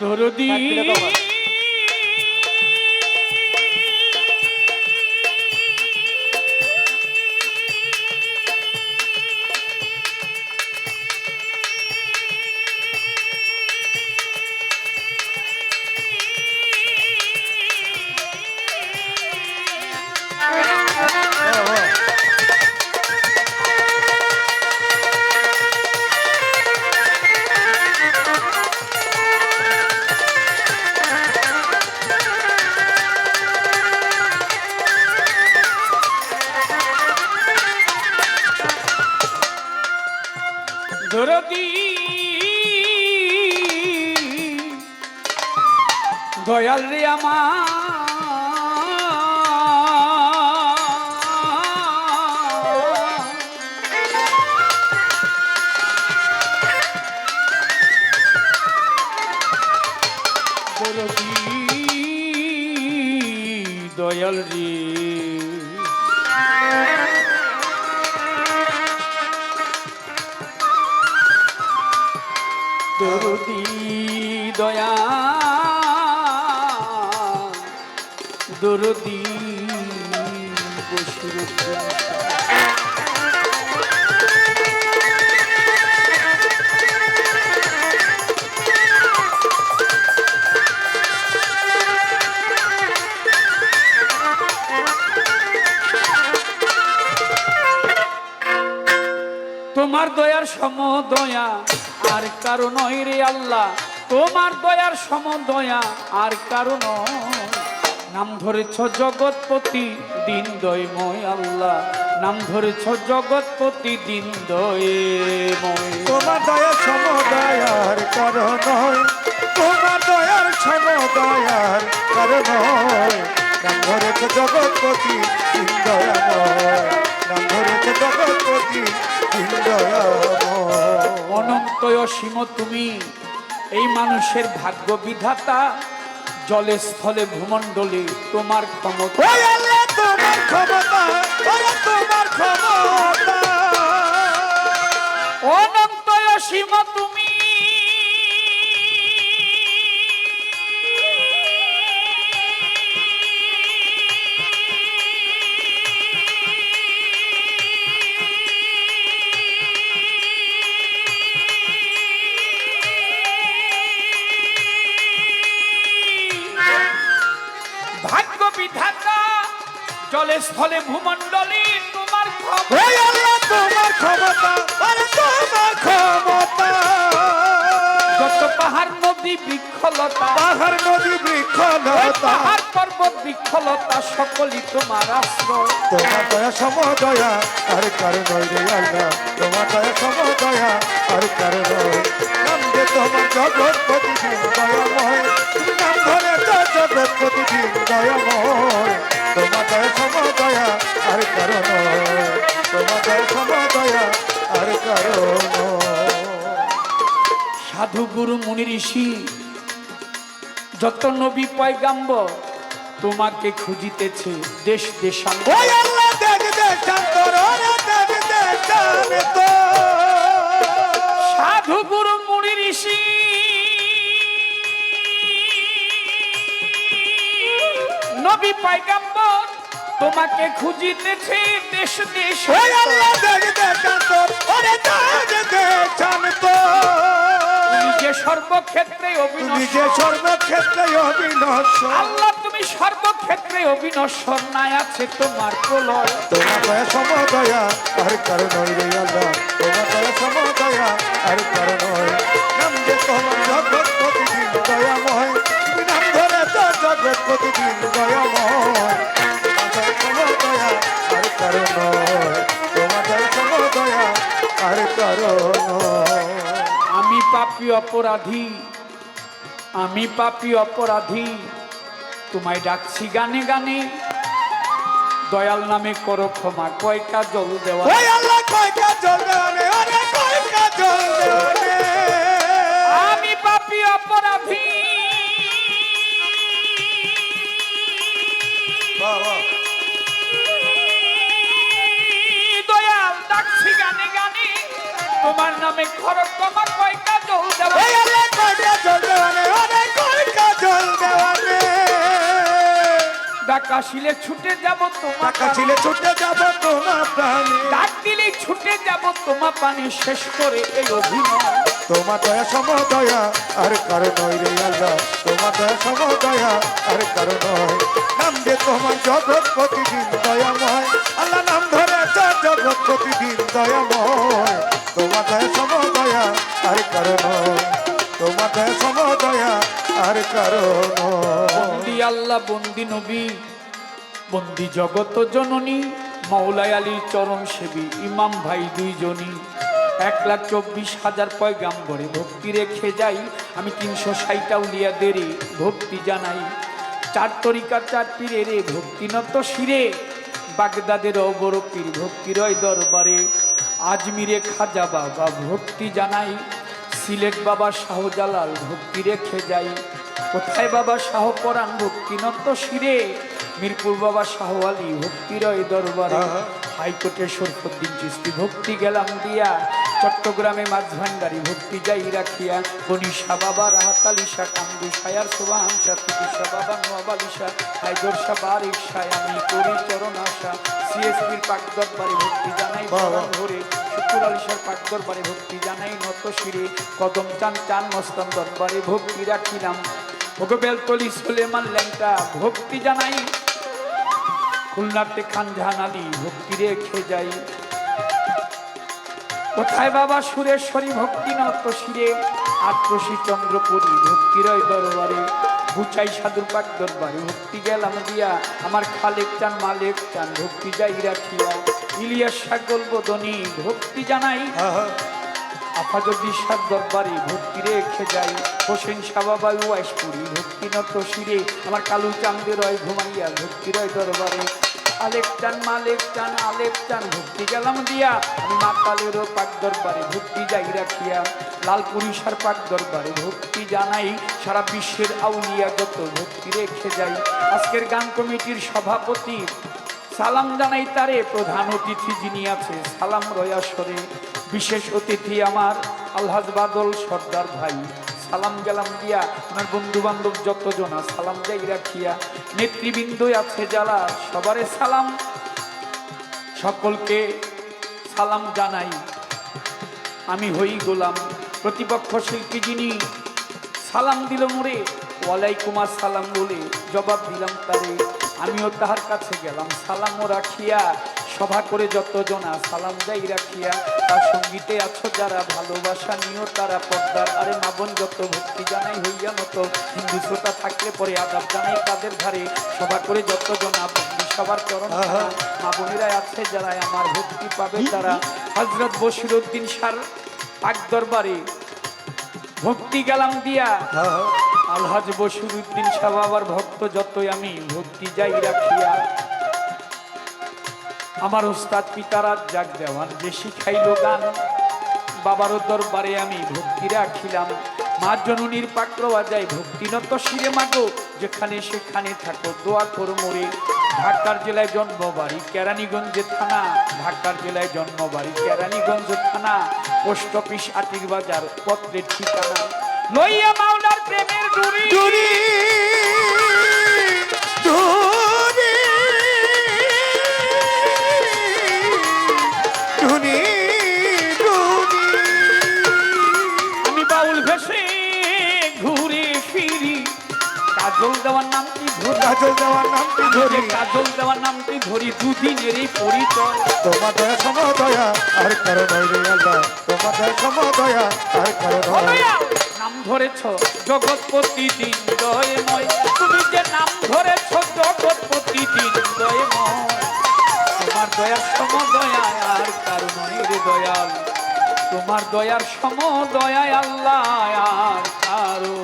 দরদি দরদি দয়াল রে আমার দরদি দয়াল রে দরদি দয়া দরদি বসির তোমার দয়ার সমদয়া আর কারো নয় রে আল্লাহ, তোমার দয়ার সমদয়া আর কারো নয়। নাম ধরেছ জগৎপতি দিন দয়ময় আল্লাহ, নাম ধরেছ জগৎপতি দিন দয়ময়। তোমার দয়ার সমদয়ার কারো নয়, তোমার দয়ার সমদয়ার কারো নয়। নাম ধরেছ জগৎপতি দিন দয়াময়, নাম ধরেছ জগৎপতি দিন দয়াময়। অনন্ত অসীম তুমি এই মানুষের ভাগ্য বিধাতা, জলে স্থলে ভূমণ্ডলে তোমার ক্ষমতা। ওই আল্লাহ তোমার ক্ষমতা, ওরে তোমার ক্ষমতা। অনন্ত অসীম তুমি ভাগ্য বিধাতা, জলে স্থলে ভূমণ্ডলে তোমার ক্ষমতা। ওই আল্লাহ তোমার ক্ষমতা, ওরে তোমার ক্ষমতা। যত পাহাড় নদী বৃক্ষলতা, পাহাড় নদী বৃক্ষলতা, পাহাড় পর্বত বৃক্ষলতা সকলই তোমার আশ্রয়। তোমার দয়া সমদয়া আর কারো নয় রে আল্লাহ, তোমার দয়া সমদয়া আর কারো নয়। নাম যে তোমার জগৎপতি দিন দয়াময়, তুমি নাম ধরে তো জগৎপতি দিন দয়াময়। তোমার দয়া সমদয়া আর কারো নয়, তোমার দয়া সমদয়া আর কারো নয়। সাধু গুরু মুনি ঋষি যত নবী পয়গাম্বর তোমাকে খুঁজিতেছে দেশ দেশান্তর। ওই আল্লাহ দেখ দেশান্তর, ওরে দেখ দেশান্তর। সাধু গুরু মুনি ঋষি নবী পয়গাম্বর তোমাকে খুঁজিতেছে দেশ দেশ। ওই আল্লাহ দেখ দেশান্তর, ওরে দেখ দেশান্তর। তুমি যে সর্বক্ষেত্রে তুমি অবিনশ্বর, যে সর্বক্ষেত্রে অবিনশ্বর। আল্লাহ তুমি সর্বক্ষেত্রে অবিনশ্বর, নাই আছে তোমার প্রলয়। তোমার দয়া সমদয়া আর কারো নয় রে আল্লাহ, তোমার দয়া সমদয়া আর কারো নয়। নাম যে তোমার জগৎপতি দিন দয়াময়, তুমি নাম ধরে তো জগৎপতি দিন দয়াময়। তোমার দয়া সমদয়া আর কারো নয়, তোমার দয়া সমদয়া আর কারো নয়। আমি পাপী অপরাধী, আমি পাপী অপরাধী, তোমায় ডাকছি গানে গানে, দয়াল নামে করো ক্ষমা, কয়কা জল দেওয়া। ওই আল্লাহ কয়টা জল দেওয়ানে, ওরে কয়টা জল দেওয়ানে। আমি পাপী অপরাধী, দয়াল ডাকছি গানে গানে, তোমার নামে করো ক্ষমা, কয়কা জল দেওয়া। ওই আল্লাহ কয়টা জল দেওয়ানে, ওরে টাকা শিলে ছুটে যাব তোমার টাকা ছিলে ছুটে যাব তোমার প্রাণে ডাক দিলেই ছুটে যাব তোমার পানি শেষ করে এই অভিনয় তোমার দয়া সমদয়া আর কারো নয় রে আল্লাহ তোমার দয়া সমদয়া আর কারো নয় নাম যে তোমার জগৎ প্রতিদিন দয়াময় আল্লাহ নাম ধরে তার জগৎ প্রতিদিন দয়াময় তোমার দয়া সমদয়া আর কারো নয় তোমার দয়া সমদয়া আর কারো নয় বন্দি আল্লাহ বন্দি নবী বন্দি জগত জননী মৌলাই আলীর চরণ সেবী ইমাম ভাই দুইজনই 1,24,000 পয়গাম্বরে ভক্তি রেখে যাই আমি 360 আউলিয়াদের ভক্তি জানাই 4 তরিকা 4 পীরের ভক্তি নত শিরে বাগদাদের অবর পীর ভক্তি রয় দরবারে আজমিরে খাজা বাবা ভক্তি জানাই সিলেট বাবা শাহজালাল ভক্তি রেখে যাই কোথায় বাবা শাহ পরাণ ভক্তি নত শিরে মিরপুর বাবা শাহ আলী ভক্তি রয় দরবারে হাইকোর্টে শরফুদ্দিন চিস্তি ভক্তি গেলাম দিয়া চট্টগ্রামে মাঝভান্ডারি ভক্তি যাই রাখিয়া গনিশা বাবা রাহাত আলিশা কান্দু সায়ার সোবাহান সাতিশা বাবা নোয়াবালিশা হায়দর শাহ বারিক শাহ আমি করি চরণ আশা সিএসপির পাক দরবারে ভক্তি জানাই বাবান ধরে শুকুর আলিশার পাক দরবারে ভক্তি জানাই নত শিরে কদম চান চান মস্তান দরবারে ভক্তি রাখিলাম ভগবেল তলি সুলেমান ল্যাংটা ভক্তি জানাই খুলনাতে খান জাহান আলী ভক্তি রেখে যাই কোথায় বাবা সুরেশ্বরী ভক্তি নত শিরে আত্মসী চন্দ্রপুরী ভক্তি রয় দরবারে বুচাই সাধুর পাক দরবারে ভক্তি গেলাম দিয়া আমার খালেক চান মালেক চান ভক্তি যাই রাখিয়া ইলিয়াস সাগল বদনী ভক্তি জানাই আফাজুদ্দিন শাহ দরবারে ভক্তি রেখে যাই হোসেন শাহবাবা ওয়াইশপুরি ভক্তি নত শিরে আমার কালু চাঁদের রয় ঘুমাইয়া ভক্তি রয় দরবারে আলেক চান মালেক চান আলেক চান ভক্তি গেলাম দিয়া আমি মাতালেরও পাক দরবারে ভক্তি যাই রাখিয়া লালপুরিশার পাক দরবারে ভক্তি জানাই সারা বিশ্বের আউলিয়া যত ভক্তি রেখে যাই আজকের গান কমিটির সভাপতি সালাম জানাই তারে প্রধান অতিথি যিনি আছে সালাম রয়াসরে বিশেষ অতিথি আমার আলহাজ বাদল সর্দার ভাই সালাম গেলাম দিয়া আমার বন্ধু বান্ধব যতজন সালাম যাই রাখিয়া নেতৃবৃন্দ আছে যারা সবারে সালাম সকলকে সালাম জানাই আমি হই গোলাম প্রতিপক্ষ শিল্পী যিনি সালাম দিল মোরে ওয়ালাইকুম আসসালাম বলে জবাব দিলাম তারে আমিও তাহার কাছে গেলাম সালামও রাখিয়া সভা করে যতজনা সালাম যাই রাখিয়া তার সঙ্গীতে আছো যারা ভালোবাসা নিও তারা পর্দার আরে মাবন যত ভক্তি জানাই হইয়া মতো হিন্দু শ্রোতা থাকলে পরে আদাব জানাই তাদের ধারে সভা করে যতজনা বন্দি সবার চরণ মাবনেরা আছে যারা আমার ভক্তি পাবে তারা হযরত বশিরউদ্দিন শাহ পাক দরবারে ভক্তি গেলাম দিয়া আলহাজ বশিরউদ্দিন শাহ বাবার ভক্ত যতই আমি ভক্তি যাই রাখিয়া আমার ওস্তাদ পিতারার জাগ দেওয়ান যে শিখাইল গান বাবারও দরবারে আমি ভক্তি রাখিলাম মা জননীর পাকড়োয়া যায় ভক্তি নত শিরে মাগো যেখানে সেখানে থাকো দোয়া কর মোরে ঢাকার জেলায় জন্মবাড়ি কেরানীগঞ্জে থানা ঢাকার জেলায় জন্মবাড়ি কেরানীগঞ্জ থানা পোস্ট অফিস আটির বাজার পত্রের ঠিকানা লইয়া মাওলার প্রেমের ডুরি ডুরি ডুরি ডুরি ডুরি আমি বাউল ভেসে ঘুরে ফিরি কাজল দেওয়ার নাম কি ধরি কাজল দেওয়ার নামটি ধরি কাজল দেওয়ার নামটি ধরি দুদিনের এই পরিচয় তোমার দয়া সমদয়া আর কারো নয় রে আল্লাহ তোমার দয়া সমদয়া আর কারো নয় নাম ধরেছ জগৎপতি দিন দয়ময় তুমি যে নাম ধরেছ জগৎপতি দিন দয়ময় তোমার দয়ার সমদয়ায় আর কারো নয় রে দয়াল তোমার দয়ার সমদয়ায় আল্লাহ আর কারো